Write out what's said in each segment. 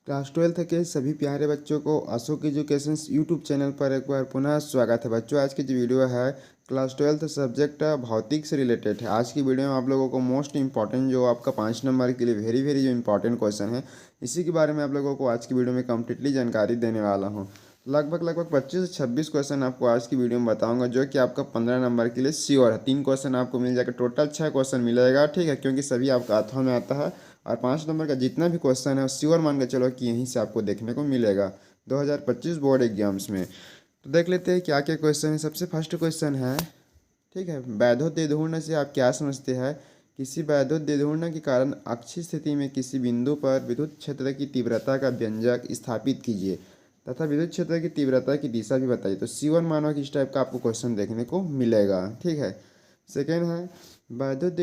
Class 12 के सभी प्यारे बच्चों को अशोक एजुकेशंस यूट्यूब चैनल पर एक बार पुनः स्वागत है। बच्चों, आज की जो वीडियो है क्लास 12 सब्जेक्ट भौतिक से रिलेटेड है। आज की वीडियो में आप लोगों को मोस्ट इंपॉर्टेंट जो आपका 5 नंबर के लिए वेरी जो इंपॉर्टेंट क्वेश्चन है, इसी के बारे में आप लोगों को आज की वीडियो में कम्प्लीटली जानकारी देने वाला हूँ। लगभग 25 से 26 क्वेश्चन आपको आज की वीडियो में बताऊंगा, जो कि आपका 15 नंबर के लिए श्योर है। 3 क्वेश्चन आपको मिल जाएगा, टोटल 6 क्वेश्चन मिलेगा, ठीक है, क्योंकि सभी आपका हाथों में आता है। और 5 नंबर का जितना भी क्वेश्चन है श्योर मान के चलो कि यहीं से आपको देखने को मिलेगा 2025 बोर्ड एग्जाम्स में। तो देख लेते हैं क्या क्या क्वेश्चन है। सबसे फर्स्ट क्वेश्चन है, ठीक है, वैद्युत से आप क्या समझते हैं? किसी वैद्युत के कारण अक्षीय स्थिति में किसी बिंदु पर विद्युत क्षेत्र की तीव्रता का व्यंजक स्थापित कीजिए तथा विद्युत क्षेत्र की तीव्रता की दिशा भी बताइए। तो C1 मानव इस टाइप का आपको क्वेश्चन देखने को मिलेगा, ठीक है। सेकेंड है, वैद्युत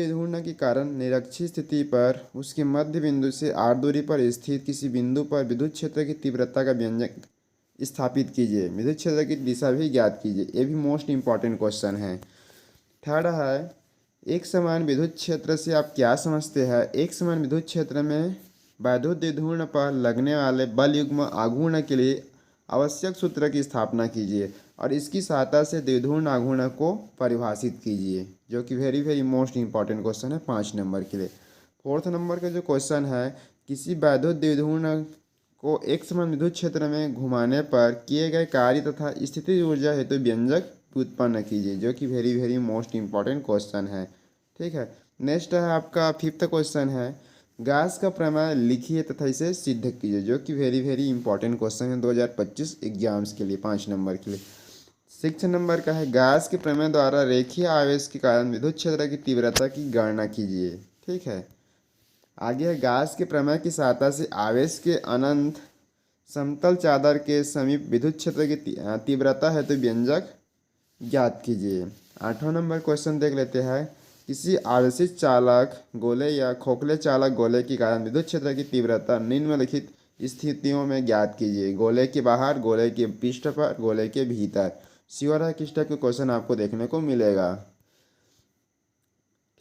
के कारण निरक्षीय स्थिति पर उसके मध्य बिंदु से r दूरी पर स्थित किसी बिंदु पर विद्युत क्षेत्र की तीव्रता का व्यंजक स्थापित कीजिए, विद्युत क्षेत्र की दिशा भी ज्ञात कीजिए। ये भी मोस्ट इंपॉर्टेंट क्वेश्चन है। थर्ड है, एक समान विद्युत क्षेत्र से आप क्या समझते हैं? एक समान विद्युत क्षेत्र में वैद्युत द्विध्रुव पर लगने वाले बल युग्म आघूर्ण के लिए आवश्यक सूत्र की स्थापना कीजिए और इसकी सहायता से द्विध्रुव आघूर्ण को परिभाषित कीजिए, जो कि वेरी मोस्ट इंपॉर्टेंट क्वेश्चन है 5 नंबर के लिए। 4th नंबर का जो क्वेश्चन है, किसी वैद्युत द्विध्रुव को एक समान विद्युत क्षेत्र में घुमाने पर किए गए कार्य तथा स्थितिज ऊर्जा हेतु व्यंजक उत्पन्न कीजिए, जो कि वेरी मोस्ट इंपॉर्टेंट क्वेश्चन है, ठीक है। नेक्स्ट है आपका 5th क्वेश्चन है, गैस का प्रमेय लिखिए तथा इसे सिद्ध कीजिए, जो कि वेरी इंपॉर्टेंट क्वेश्चन है 2025 एग्जाम्स के लिए 5 नंबर के लिए। 6th नंबर का है, गैस के प्रमेय द्वारा रेखीय आवेश के कारण विद्युत क्षेत्र की तीव्रता की गणना कीजिए, ठीक है। आगे है, गैस के प्रमेय की सहायता से आवेश के अनंत समतल चादर के समीप विद्युत क्षेत्र की तीव्रता है तो व्यंजक ज्ञात कीजिए। 8वां नंबर क्वेश्चन देख लेते हैं, किसी आवेशित चालक गोले या खोखले चालक गोले के कारण विद्युत क्षेत्र की तीव्रता निम्नलिखित स्थितियों में ज्ञात कीजिए। गोले के बाहर, गोले के पृष्ठ पर, गोले के भीतर। श्योर है किस टाइप के क्वेश्चन आपको देखने को मिलेगा,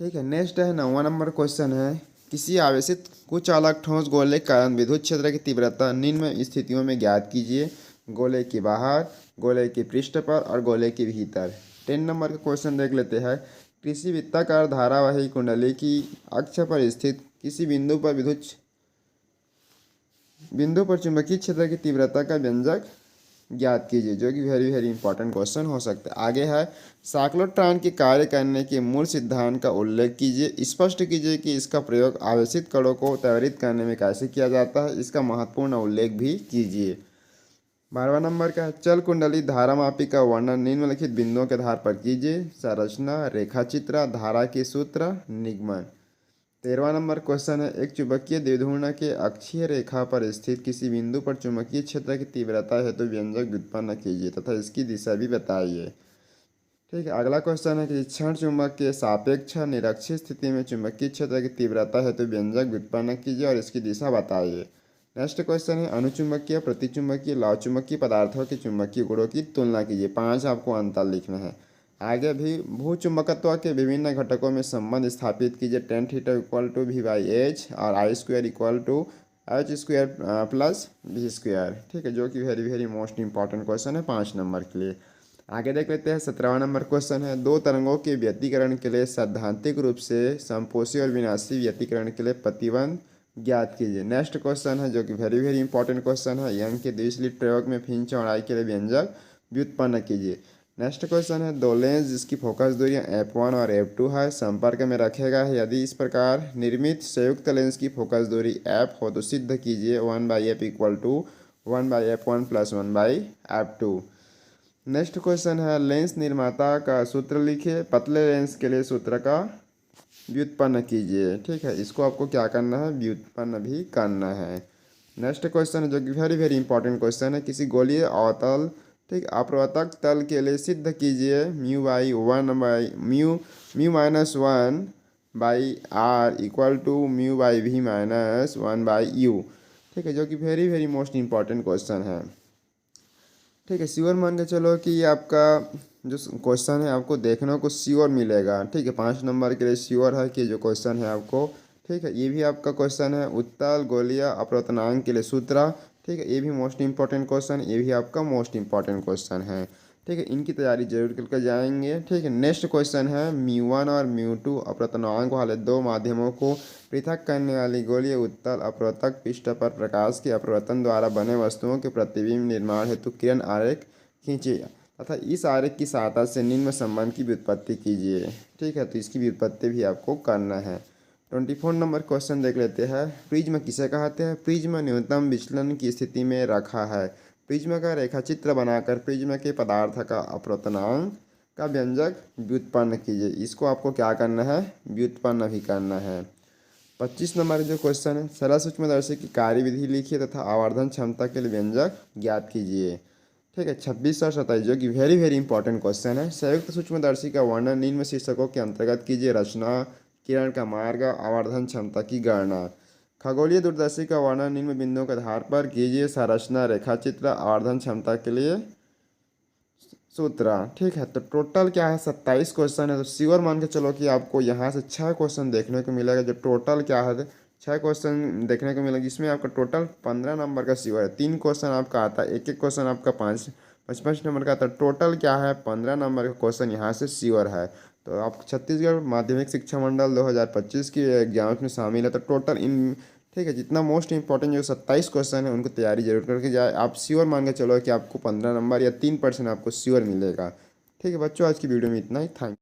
ठीक है। नेक्स्ट है 9वां नंबर क्वेश्चन है, किसी आवेशित कुचालक ठोस गोले के कारण विद्युत क्षेत्र की तीव्रता निम्न स्थितियों में ज्ञात कीजिए। गोले के बाहर, गोले के पृष्ठ पर और गोले के भीतर। 10 नंबर का क्वेश्चन देख लेते हैं, किसी वृत्ताकार धारावाही कुंडली की अक्ष पर स्थित किसी बिंदु पर चुंबकीय क्षेत्र की तीव्रता का व्यंजक ज्ञात कीजिए, जो कि वेरी इंपॉर्टेंट क्वेश्चन हो सकता है। आगे है, साइक्लोट्रॉन के कार्य करने के मूल सिद्धांत का उल्लेख कीजिए। स्पष्ट कीजिए कि इसका प्रयोग आवेशित कणों को त्वरित करने में कैसे किया जाता है, इसका महत्वपूर्ण उल्लेख भी कीजिए। 12वां नंबर का है, चल कुंडली धारामापी का वर्णन निम्नलिखित बिंदुओं के आधार पर कीजिए। संरचना, रेखाचित्र, धारा के सूत्र, निगमन। 13वां नंबर क्वेश्चन है, एक चुंबकीय द्विध्रुव के अक्षीय रेखा पर स्थित किसी बिंदु पर चुंबकीय क्षेत्र की तीव्रता हेतु व्यंजक व्युत्पन्न कीजिए तथा इसकी दिशा भी बताइए, ठीक है। अगला क्वेश्चन है कि क्षण चुंबक के सापेक्ष निरक्षीय स्थिति में चुंबकीय क्षेत्र की तीव्रता हेतु व्यंजक व्युत्पन्न कीजिए और इसकी दिशा बताइए। नेक्स्ट क्वेश्चन है, अनुचुंबकीय, प्रतिचुंबकीय, लौहचुंबकीय पदार्थों के चुंबकीय गुणों की तुलना कीजिए। 5 आपको अंतर लिखना है। आगे भी भूचुंबकत्व के विभिन्न घटकों में संबंध स्थापित कीजिए। tan theta equal to V/H और I² equal to H² plus V², ठीक है, जो कि वेरी मोस्ट इंपॉर्टेंट क्वेश्चन है 5 नंबर के लिए। आगे देख लेते हैं 17वां नंबर क्वेश्चन है, दो तरंगों के व्यतिकरण के लिए सैद्धांतिक रूप से समपोषी और विनाशी व्यतिकरण के लिए प्रतिबंध ज्ञात कीजिए। नेक्स्ट क्वेश्चन है, जो कि वेरी इंपॉर्टेंट क्वेश्चन है, यंग के द्विस्लिट प्रयोग में फिन चौड़ाई के लिए व्यंजक व्युत्पन्न कीजिए। नेक्स्ट क्वेश्चन है, दो लेंस जिसकी फोकस दूरियां f1 और f2 है संपर्क में रखेगा, यदि इस प्रकार निर्मित संयुक्त लेंस की फोकस दूरी f हो तो सिद्ध कीजिए 1/f equal to 1/f1 plus 1/f2। Next question है, लेंस निर्माता का सूत्र लिखिए। पतले लेंस के लिए सूत्र का व्युत्पन्न कीजिए, ठीक है, इसको आपको क्या करना है, व्युत्पन्न भी करना है। नेक्स्ट क्वेश्चन है, जो कि वेरी इंपॉर्टेंट क्वेश्चन है, किसी गोलीय अवतल, ठीक, अपवर्तक तल के लिए सिद्ध कीजिए μ-1 इक्वल टू μ/v-1/u, ठीक है, जो कि वेरी मोस्ट इंपॉर्टेंट क्वेश्चन है, ठीक है। श्योर मान के चलो कि आपका जो क्वेश्चन है आपको देखने को श्योर मिलेगा, ठीक है। 5 नंबर के लिए श्योर है कि जो क्वेश्चन है आपको ठीक है, ये भी आपका क्वेश्चन है। उत्तल गोलीय अपवर्तनांक के लिए सूत्र, ठीक है, ये भी मोस्ट इंपॉर्टेंट क्वेश्चन, ये भी आपका मोस्ट इंपॉर्टेंट क्वेश्चन है। ठीक है, इनकी तैयारी जरूर करके जाएंगे। ठीक है, नेक्स्ट क्वेश्चन है μ1 और μ2 अपवर्तनांक वाले दो माध्यमों को पृथक करने वाली गोलीय उत्तल अपवर्तक पृष्ठ पर प्रकाश के अपवर्तन द्वारा बने वस्तुओं के प्रतिबिंब निर्माण हेतु किरण आरेख खींचिए तथा इस आरेख की सहायता से निम्न संबंध की व्युत्पत्ति कीजिए। ठीक है, तो इसकी व्युत्पत्ति भी आपको करना है। 24 नंबर क्वेश्चन देख लेते हैं। प्रिज्म किसे कहते हैं? प्रिज्म न्यूनतम विचलन की स्थिति में रखा है। प्रिज्म का रेखाचित्र बनाकर प्रिज्म के पदार्थ का अपवर्तनांक का व्यंजक व्युत्पन्न कीजिए। इसको आपको क्या करना है? व्युत्पन्न भी करना है। 25 नंबर जो क्वेश्चन है, सरल सूक्ष्मदर्शी की कार्यविधि लिखिए तथा आवर्धन क्षमता के लिए व्यंजक ज्ञात कीजिए। ठीक है, 26 और 27 जो कि वेरी वेरी इंपॉर्टेंट क्वेश्चन है। संयुक्त सूक्ष्मदर्शी का वर्णन निम्न शीर्षकों के अंतर्गत कीजिए। रचना, किरण का मार्ग, आवर्धन क्षमता की गणना। खगोलीय दूरदर्शी का वर्णन निम्न बिंदुओं के आधार पर कीजिए। संरचना, रेखाचित्र, आवर्धन क्षमता के लिए सूत्र। ठीक है, तो टोटल क्या है? 27 क्वेश्चन है। तो श्योर मान के चलो कि आपको यहाँ से 6 क्वेश्चन देखने को मिलेगा। जो टोटल क्या है, 6 क्वेश्चन देखने को मिलेगा, जिसमें आपका टोटल 15 नंबर का श्योर है। 3 क्वेश्चन आपका आता है, एक एक क्वेश्चन आपका 5 नंबर का आता है। टोटल क्या है? 15 नंबर का क्वेश्चन यहाँ से श्योर है। तो आप छत्तीसगढ़ माध्यमिक शिक्षा मंडल 2025 की एग्जाम्स में शामिल है। तो टोटल इन, ठीक है, जितना मोस्ट इंपॉर्टेंट जो 27 क्वेश्चन है उनको तैयारी जरूर करके जाए। आप श्योर मान के चलो कि आपको 15 नंबर या 3% आपको श्योर मिलेगा। ठीक है बच्चों, आज की वीडियो में इतना ही। थैंक